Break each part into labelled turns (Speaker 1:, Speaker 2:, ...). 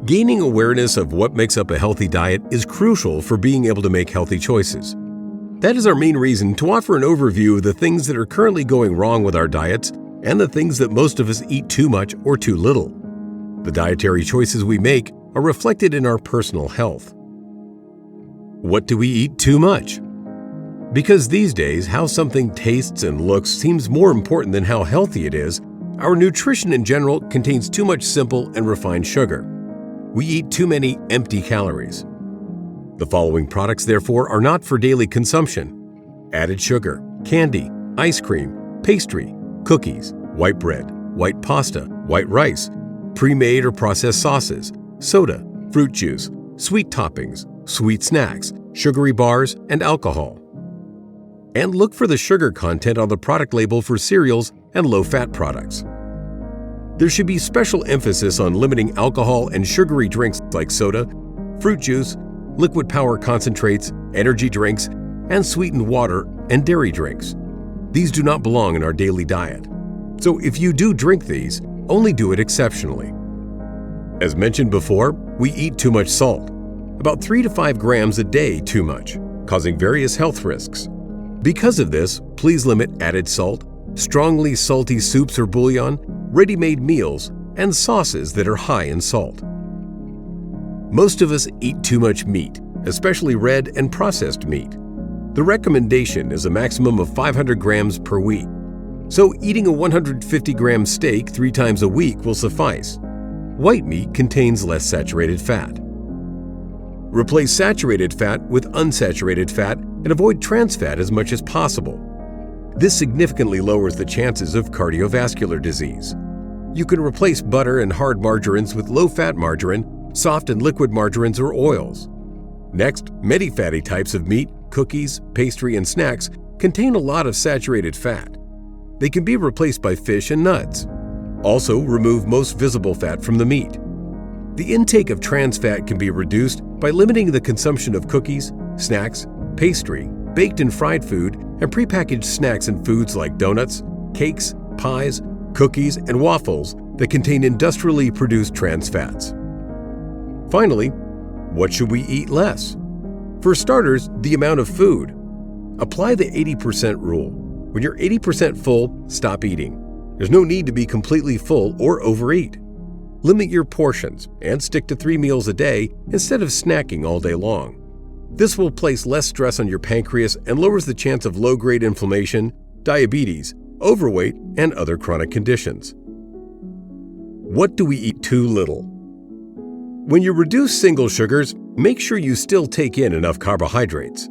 Speaker 1: Gaining awareness of what makes up a healthy diet is crucial for being able to make healthy choices. That is our main reason to offer an overview of the things that are currently going wrong with our diets and the things that most of us eat too much or too little. The dietary choices we make are reflected in our personal health. What do we eat too much? Because these days, how something tastes and looks seems more important than how healthy it is, our nutrition in general contains too much simple and refined sugar. We eat too many empty calories. The following products, therefore, are not for daily consumption: added sugar, candy, ice cream, pastry, cookies, white bread, white pasta, white rice, pre-made or processed sauces, soda, fruit juice, sweet toppings, sweet snacks, sugary bars, and alcohol. And look for the sugar content on the product label for cereals and low-fat products. There should be special emphasis on limiting alcohol and sugary drinks like soda, fruit juice, liquid power concentrates, energy drinks, and sweetened water and dairy drinks. These do not belong in our daily diet. So if you do drink these, only do it exceptionally. As mentioned before, we eat too much salt, about 3 to 5 grams a day too much, causing various health risks. Because of this, please limit added salt, strongly salty soups or bouillon, ready-made meals, and sauces that are high in salt. Most of us eat too much meat, especially red and processed meat. The recommendation is a maximum of 500 grams per week. So eating a 150-gram steak 3 times a week will suffice. White meat contains less saturated fat. Replace saturated fat with unsaturated fat and avoid trans fat as much as possible. This significantly lowers the chances of cardiovascular disease. You can replace butter and hard margarines with low-fat margarine, soft and liquid margarines or oils. Next, many fatty types of meat, cookies, pastry, and snacks contain a lot of saturated fat. They can be replaced by fish and nuts. Also, remove most visible fat from the meat. The intake of trans fat can be reduced by limiting the consumption of cookies, snacks, pastry, baked and fried food, and prepackaged snacks and foods like donuts, cakes, pies, cookies, and waffles that contain industrially produced trans fats. Finally, what should we eat less? For starters, the amount of food. Apply the 80% rule. When you're 80% full, stop eating. There's no need to be completely full or overeat. Limit your portions and stick to 3 meals a day instead of snacking all day long. This will place less stress on your pancreas and lowers the chance of low-grade inflammation, diabetes, overweight, and other chronic conditions. What do we eat too little? When you reduce single sugars, make sure you still take in enough carbohydrates.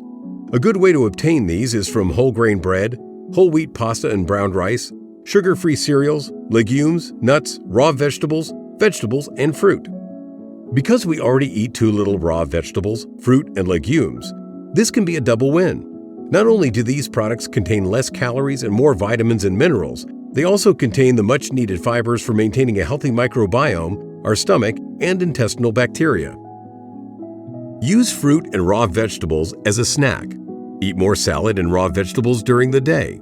Speaker 1: A good way to obtain these is from whole grain bread, whole wheat pasta and brown rice, sugar-free cereals, legumes, nuts, raw vegetables, and fruit. Because we already eat too little raw vegetables, fruit, and legumes, this can be a double win. Not only do these products contain less calories and more vitamins and minerals, they also contain the much-needed fibers for maintaining a healthy microbiome, our stomach, and intestinal bacteria. Use fruit and raw vegetables as a snack. Eat more salad and raw vegetables during the day.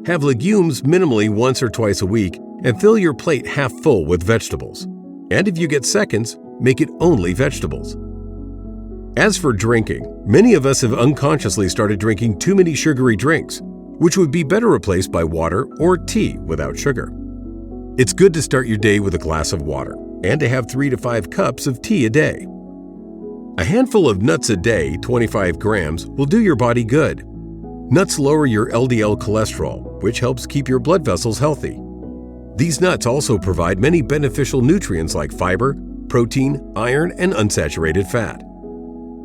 Speaker 1: Have legumes minimally once or twice a week and fill your plate half full with vegetables. And if you get seconds, make it only vegetables. As for drinking, many of us have unconsciously started drinking too many sugary drinks, which would be better replaced by water or tea without sugar. It's good to start your day with a glass of water and to have 3 to 5 cups of tea a day. A handful of nuts a day, 25 grams, will do your body good. Nuts lower your LDL cholesterol, which helps keep your blood vessels healthy. These nuts also provide many beneficial nutrients like fiber, protein, iron, and unsaturated fat.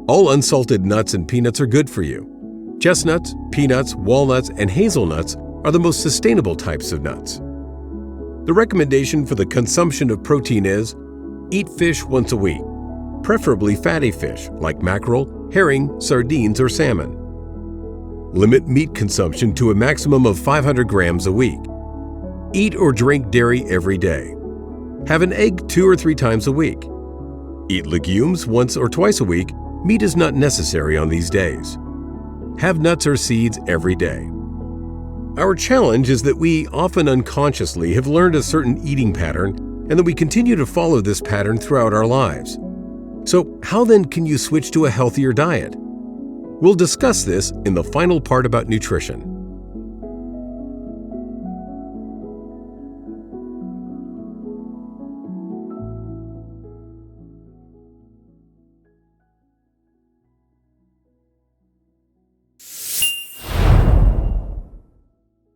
Speaker 1: All unsalted nuts and peanuts are good for you. Chestnuts, peanuts, walnuts, and hazelnuts are the most sustainable types of nuts. The recommendation for the consumption of protein is: eat fish once a week, preferably fatty fish like mackerel, herring, sardines, or salmon. Limit meat consumption to a maximum of 500 grams a week. Eat or drink dairy every day. Have an egg 2 or 3 times a week. Eat legumes once or twice a week. Meat is not necessary on these days. Have nuts or seeds every day. Our challenge is that we often unconsciously have learned a certain eating pattern and that we continue to follow this pattern throughout our lives. So, how then can you switch to a healthier diet? We'll discuss this in the final part about nutrition.